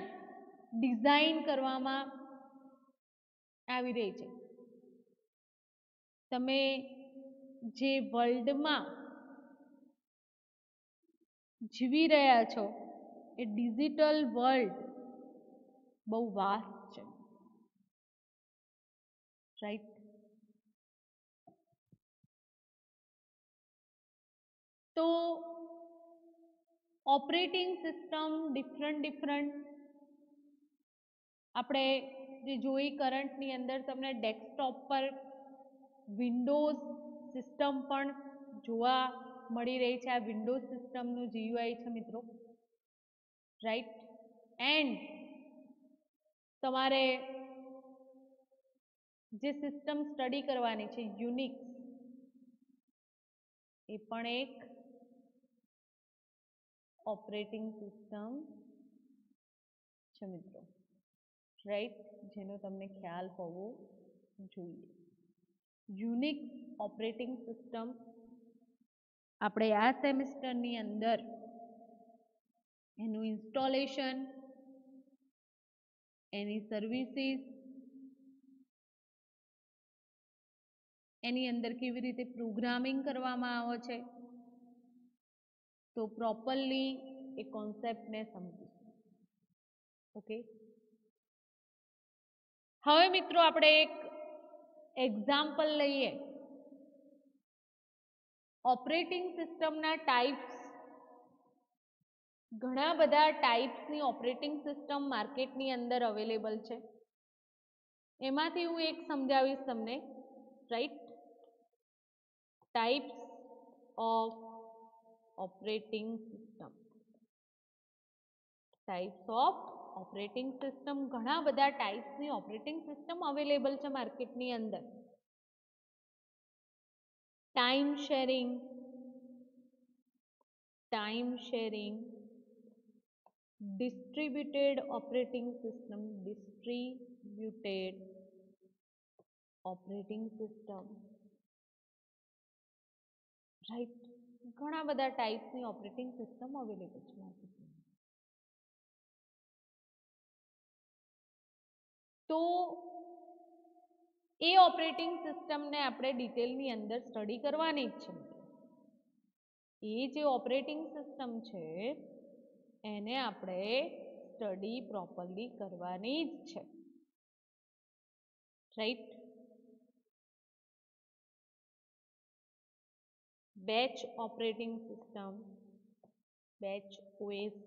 ડિઝાઇન કરવામાં આવી રહી છે. તમે જે વર્લ્ડમાં જીવી રહ્યા છો એ ડિજિટલ વર્લ્ડ બહુ વાસ્ટ છે, રાઈટ? તો ઓપરેટિંગ સિસ્ટમ ડિફરન્ટ આપણે જે જોઈ કરંટની અંદર તમને ડેસ્કટોપ પર વિન્ડોઝ સિસ્ટમ પણ જોવા મળી રહી છે. આ વિન્ડોઝ સિસ્ટમનું GUI છે મિત્રો, રાઈટ? એન્ડ તમારે જે સિસ્ટમ સ્ટડી કરવાની છે યુનિક્સ, એ પણ એક ઓપરેટિંગ સિસ્ટમ છે મિત્રો, રાઈટ? જેનો તમને ખ્યાલ હોવો જોઈએ. યુનિક્સ ઓપરેટિંગ સિસ્ટમ આપણે આ સેમિસ્ટરની અંદર એનું ઇન્સ્ટોલેશન, એની સર્વિસીસ, એની અંદર કેવી રીતે પ્રોગ્રામિંગ કરવામાં આવે છે, તો પ્રોપરલી એ કોન્સેપ્ટને સમજીશું. ઓકે, હવે મિત્રો આપણે એક એક્ઝામ્પલ લઈએ. ઓપરેટિંગ સિસ્ટમના ટાઈપ્સ, ઘણા બધા ટાઈપ્સની ઓપરેટિંગ સિસ્ટમ માર્કેટની અંદર અવેલેબલ છે. એમાંથી હું એક સમજાવીશ તમને, right? Types of operating system. Types of operating system, ઘણા બધા ટાઈપ્સની ઓપરેટિંગ સિસ્ટમ અવેલેબલ છે માર્કેટની અંદર. Time sharing, distributed operating system, right? ઘણા બધા ટાઈપ્સની ઓપરેટિંગ સિસ્ટમ અવેલેબલ છે માર્કેટમાં. તો એ ઓપરેટિંગ સિસ્ટમને આપણે ડિટેલની અંદર સ્ટડી કરવાની જ છે. એ જે ઓપરેટિંગ સિસ્ટમ છે એને આપણે સ્ટડી પ્રોપરલી કરવાની જ છે, right? Batch operating system, batch OS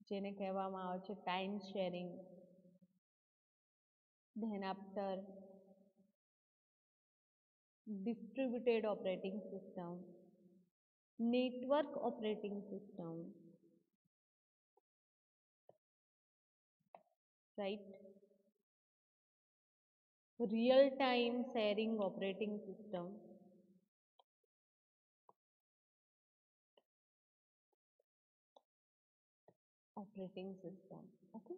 જેને કહેવામાં આવે છે, time sharing, then after distributed operating system, network operating system, right? Real time sharing operating system, okay?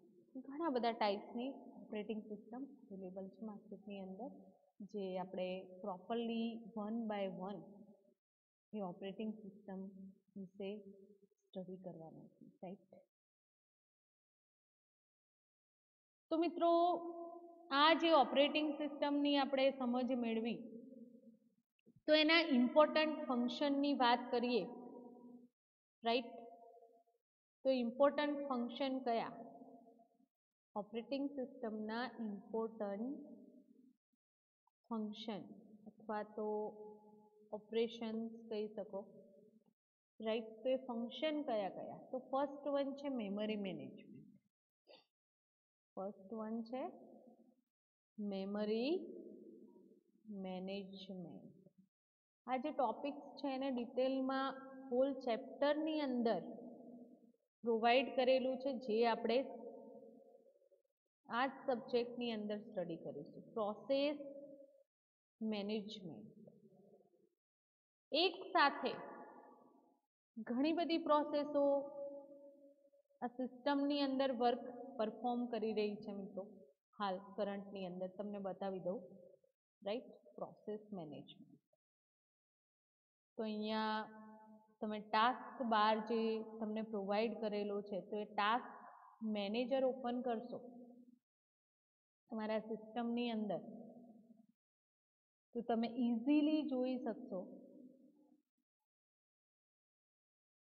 ઘણા બધા ટાઈપ્સની ઓપરેટિંગ સિસ્ટમ અવેલેબલ છે માર્કેટની અંદર, જે આપણે પ્રોપરલી વન બાય વન એ ઓપરેટિંગ સિસ્ટમ વિશે સ્ટડી કરવાનું છે, રાઈટ? તો મિત્રો, આ જે ઓપરેટિંગ સિસ્ટમની આપણે સમજ મેળવી, તો એના ઇમ્પોર્ટન્ટ ફંક્શનની વાત કરીએ, રાઈટ? તો ઇમ્પોર્ટન્ટ ફંક્શન કયા? ઓપરેટિંગ સિસ્ટમના ઇમ્પોર્ટન્ટ ફંક્શન અથવા તો ઓપરેશન્સ કહી શકો, રાઈટ? તો એ ફંક્શન કયા કયા? તો ફર્સ્ટ વન છે મેમરી મેનેજમેન્ટ. આ જે ટોપિક્સ છે એને ડિટેલમાં હોલ ચેપ્ટરની અંદર પ્રોવાઈડ કરેલું છે, જે આપણે આ જ સબ્જેક્ટની અંદર સ્ટડી કરીશું. પ્રોસેસ મેનેજમેન્ટ, એક સાથે ઘણી બધી પ્રોસેસો આ સિસ્ટમની અંદર વર્ક પરફોર્મ કરી રહી છે મિત્રો, હાલ કરંટની અંદર તમને બતાવી દઉં, રાઈટ, પ્રોસેસ મેનેજમેન્ટ. તો અહીંયા તમે ટાસ્ક બાર જે તમને પ્રોવાઈડ કરેલો છે તો એ ટાસ્ક મેનેજર ઓપન કરશો તમારા સિસ્ટમની અંદર તો તમે ઇઝીલી જોઈ શકશો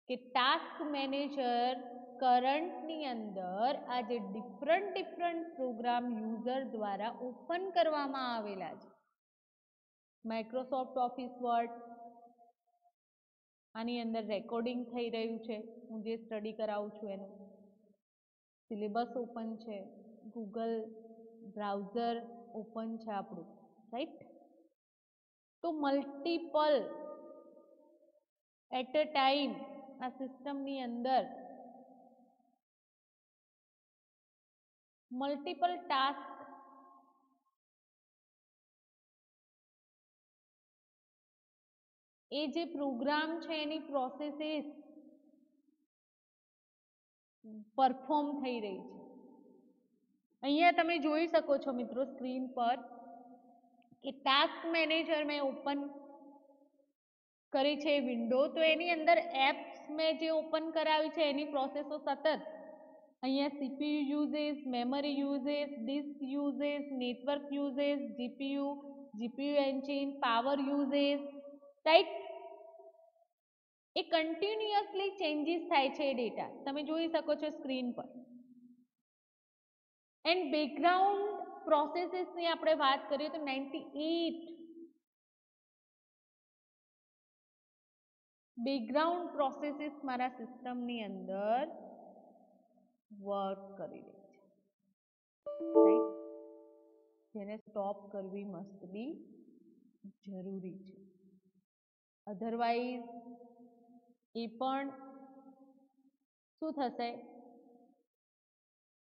કે ટાસ્ક મેનેજર કરંટની અંદર આ જે ડિફરન્ટ પ્રોગ્રામ યુઝર દ્વારા ઓપન કરવામાં આવેલા છે. માઇક્રોસોફ્ટ ઓફિસ વર્ડ, આની અંદર રેકોર્ડિંગ થઈ રહ્યું છે, હું જે સ્ટડી કરાવું છું એનું. સિલેબસ ઓપન છે, ગૂગલ બ્રાઉઝર ઓપન છે આપણું, રાઈટ. તો મલ્ટિપલ એટ અ ટાઈમ આ સિસ્ટમની અંદર મલ્ટિપલ ટાસ્ક એ જે પ્રોગ્રામ છે એની પ્રોસેસીસ પરફોર્મ થઈ રહી છે. અહીંયા તમે જોઈ શકો છો મિત્રો સ્ક્રીન પર કે ટાસ્ક મેનેજર મેં ઓપન કરી છે વિન્ડો, તો એની અંદર એપ્સ મેં જે ઓપન કરાવી છે એની પ્રોસેસો સતત અહીંયા CPU uses, memory uses, disk uses, network uses, GPU engine, power uses, right, એ કન્ટિન્યુઅસલી ચેન્જીસ થાય છે એ ડેટા તમે જોઈ શકો છો સ્ક્રીન પર. એન્ડ બેકગ્રાઉન્ડ પ્રોસેસીસની આપણે વાત કરીએ તો 98 બેકગ્રાઉન્ડ પ્રોસેસીસ મારા સિસ્ટમની અંદર વર્ક કરી રહી છે, રાઈટ, જેને સ્ટોપ કરવી મસ્ટ બી જરૂરી છે. અધરવાઇઝ એ પણ શું થશે,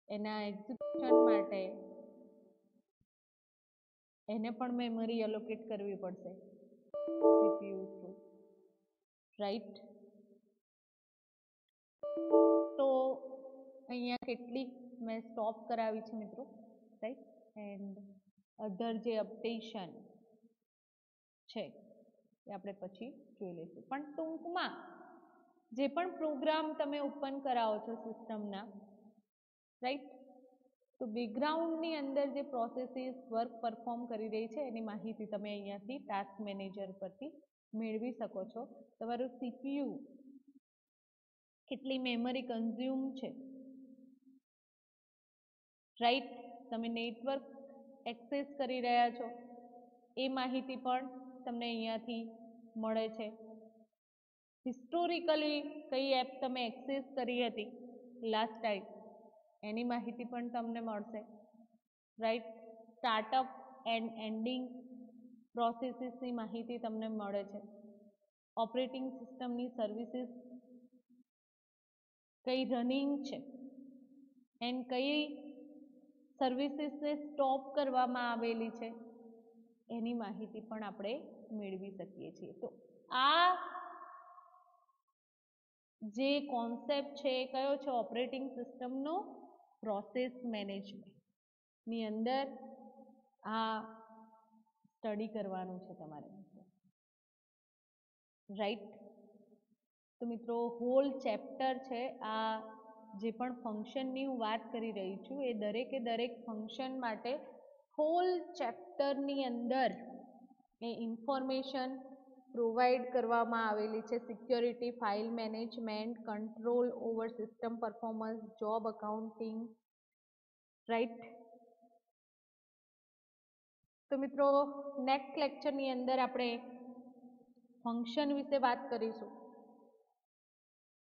એના એક્ઝિક્યુશન માટે એને પણ મેમરી એલોકેટ કરવી પડશે CPU થ્રુ, રાઈટ. તો અહીંયા કેટલીક મેં સ્ટોપ કરાવી છે મિત્રો, રાઈટ. એન્ડ અધર જે અપડેશન છે એ આપણે પછી જોઈ લઈશું. પણ ટૂંકમાં જે પણ પ્રોગ્રામ તમે ઓપન કરાવો છો સિસ્ટમના, રાઈટ, તો બેકગ્રાઉન્ડની અંદર જે પ્રોસેસીસ વર્ક પરફોર્મ કરી રહી છે એની માહિતી તમે અહીંયાથી ટાસ્ક મેનેજર પરથી મેળવી શકો છો. તમારું CPU કેટલી મેમરી કન્ઝ્યુમ છે, રાઈટ, તમે નેટવર્ક એક્સેસ કરી રહ્યા છો એ માહિતી પણ તમને અહીંયાથી મળે છે. હિસ્ટોરિકલી કઈ એપ તમે એક્સેસ કરી હતી લાસ્ટ ટાઈમ એની માહિતી પણ તમને મળશે, રાઈટ. સ્ટાર્ટઅપ એન્ડ એન્ડિંગ પ્રોસેસીસની માહિતી તમને મળે છે. ઓપરેટિંગ સિસ્ટમની સર્વિસીસ કઈ રનિંગ છે એન્ડ કઈ સર્વિસીસને સ્ટોપ કરવામાં આવેલી છે એની માહિતી પણ આપણે મેળવી શકીએ છીએ. તો આ જે કોન્સેપ્ટ છે એ કયો છે, ઓપરેટિંગ સિસ્ટમનો પ્રોસેસ મેનેજમેન્ટની અંદર આ સ્ટડી કરવાનું છે તમારે, રાઈટ. તો મિત્રો હોલ ચેપ્ટર છે આ જે પણ ફંક્શનની હું વાત કરી રહી છું એ દરેકે દરેક ફંક્શન માટે હોલ ચેપ્ટરની અંદર એ ઇન્ફોર્મેશન પ્રોવાઈડ કરવામાં આવેલી છે. Security, file management, control over system performance, job accounting, right. તો મિત્રો નેક્સ્ટ લેક્ચરની અંદર આપણે ફંક્શન વિશે વાત કરીશું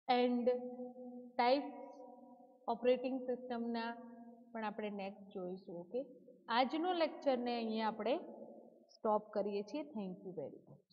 એન્ડ ટાઈપ્સ ઓપરેટિંગ સિસ્ટમના પણ આપણે નેક્સ્ટ જોઈશું. ઓકે, આજનો લેક્ચરને અહીંયા આપણે સ્ટોપ કરીએ છીએ. Thank you very much.